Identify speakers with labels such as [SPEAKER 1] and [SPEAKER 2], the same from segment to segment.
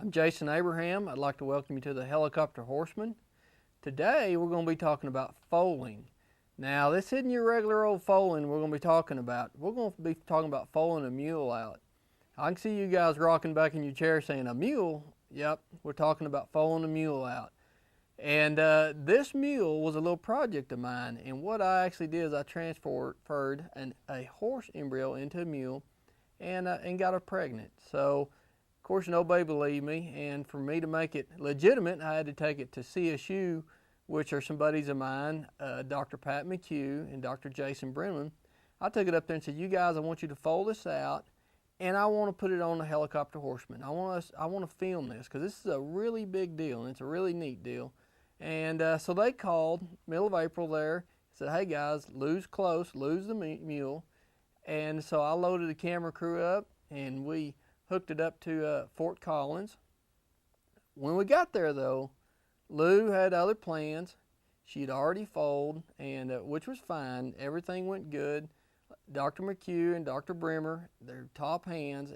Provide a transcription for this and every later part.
[SPEAKER 1] I'm Jason Abraham. I'd like to welcome you to the Helicopter Horseman. Today we're going to be talking about foaling. Now this isn't your regular old foaling we're going to be talking about. We're going to be talking about foaling a mule out. I can see you guys rocking back in your chair saying, a mule? Yep, we're talking about foaling a mule out. And this mule was a little project of mine, and what I actually did is I transferred a horse embryo into a mule and got her pregnant. So of course nobody believed me, and for me to make it legitimate I had to take it to CSU, which are some buddies of mine, Dr. Pat McHugh and Dr. Jason Brennan. I took it up there and said, you guys, I want you to foal this out and I want to put it on the Helicopter Horseman. I want to film this because this is a really big deal and it's a really neat deal. And so they called middle of April there, said, hey guys, lose the mule. And so I loaded the camera crew up and we hooked it up to Fort Collins. When we got there though, Lou had other plans. She'd already foaled, and which was fine. Everything went good. Dr. McHugh and Dr. Brimmer, they're top hands,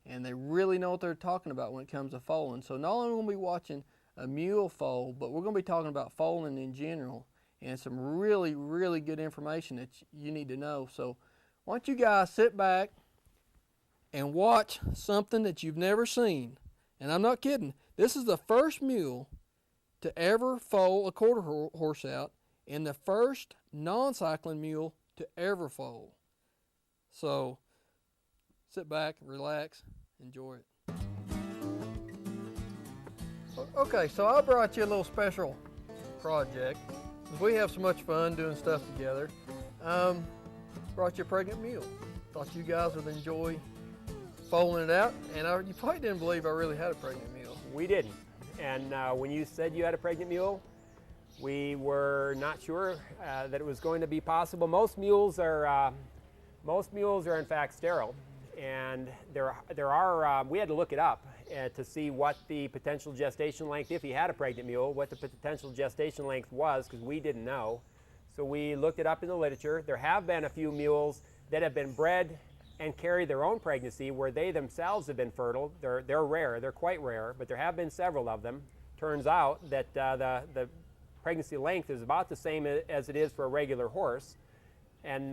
[SPEAKER 1] and they really know what they're talking about when it comes to foaling. So not only are we going to be watching a mule foal, but we're going to be talking about foaling in general and some really, really good information that you need to know. So why don't you guys sit back and watch something that you've never seen. And I'm not kidding. This is the first mule to ever foal a quarter horse out and the first non-cycling mule to ever foal. So sit back, relax, enjoy it. Okay, so I brought you a little special project. We have so much fun doing stuff together. Brought you a pregnant mule. Thought you guys would enjoy foaling it out, and you probably didn't believe I really had a pregnant mule.
[SPEAKER 2] We didn't. And when you said you had a pregnant mule, we were not sure that it was going to be possible. Most mules are in fact sterile, and we had to look it up to see what the potential gestation length, if he had a pregnant mule, what the potential gestation length was, because we didn't know. So we looked it up in the literature. There have been a few mules that have been bred and carry their own pregnancy where they themselves have been fertile. They're rare, they're quite rare, but there have been several of them. Turns out that the pregnancy length is about the same as it is for a regular horse. And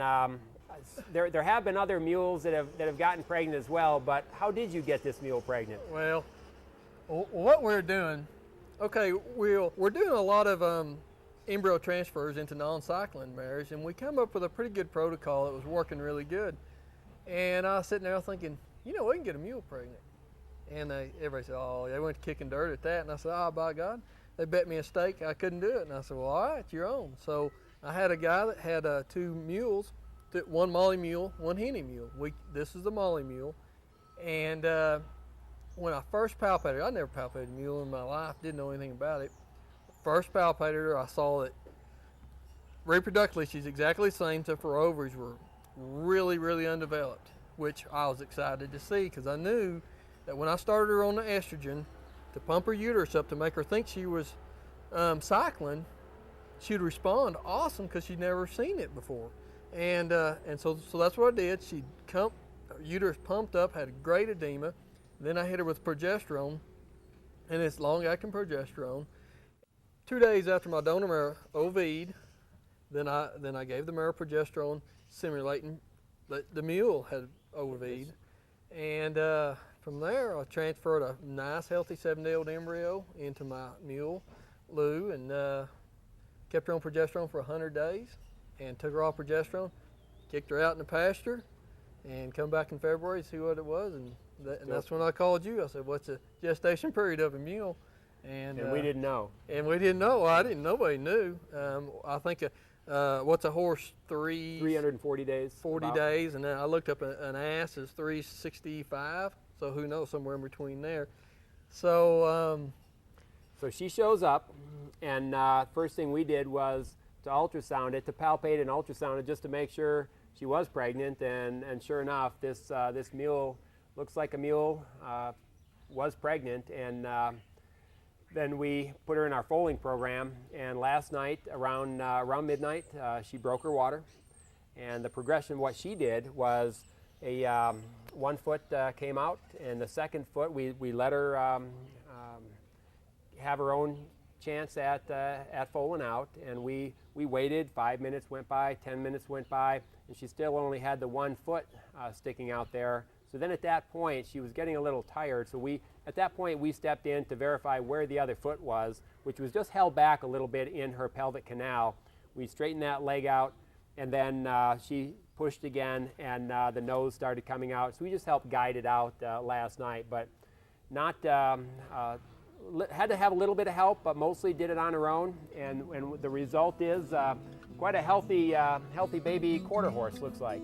[SPEAKER 2] there have been other mules that have gotten pregnant as well, but how did you get this mule pregnant?
[SPEAKER 1] Well, what we're doing, okay, we're doing a lot of embryo transfers into non-cycling mares, and we come up with a pretty good protocol that was working really good. And I was sitting there thinking, we can get a mule pregnant. And everybody said, oh, they went kicking dirt at that. And I said, oh, by God, they bet me a stake I couldn't do it. And I said, well, all right, you're on. So I had a guy that had two mules, one Molly mule, one Henny mule. This is the Molly mule. And when I first palpated her, I never palpated a mule in my life, didn't know anything about it. First palpated her, I saw that reproductively she's exactly the same, except for her ovaries were really, really undeveloped, which I was excited to see because I knew that when I started her on the estrogen to pump her uterus up to make her think she was cycling, she'd respond awesome because she'd never seen it before. And so that's what I did. Her uterus pumped up, had a great edema. Then I hit her with progesterone, and it's long-acting progesterone. 2 days after my donor mare OV'd, then I gave the mare progesterone, simulating that the mule had OV'd. And from there, I transferred a nice, healthy 7-day-old embryo into my mule, Lou, and kept her on progesterone for 100 days and took her off progesterone, kicked her out in the pasture, and come back in February to see what it was. And that's when I called you. I said, what's the gestation period of a mule? And
[SPEAKER 2] we didn't know.
[SPEAKER 1] And we didn't know. Well, nobody knew. I think what's a horse?
[SPEAKER 2] 340 days.
[SPEAKER 1] 40 days, and then I looked up an ass is 365. So who knows, somewhere in between there. So
[SPEAKER 2] so she shows up, and first thing we did was to ultrasound it, to palpate and ultrasound it, just to make sure she was pregnant. And sure enough, this mule looks like a mule, was pregnant, and then we put her in our foaling program, and last night around midnight she broke her water, and the progression of what she did was a one foot came out, and the second foot we let her have her own chance at foaling out, and we waited. 5 minutes went by, 10 minutes went by, and she still only had the 1 foot sticking out there. So then at that point, she was getting a little tired, so at that point we stepped in to verify where the other foot was, which was just held back a little bit in her pelvic canal. We straightened that leg out, and then she pushed again, and the nose started coming out. So we just helped guide it out last night, but not had to have a little bit of help, but mostly did it on her own, and the result is quite a healthy baby quarter horse, looks like.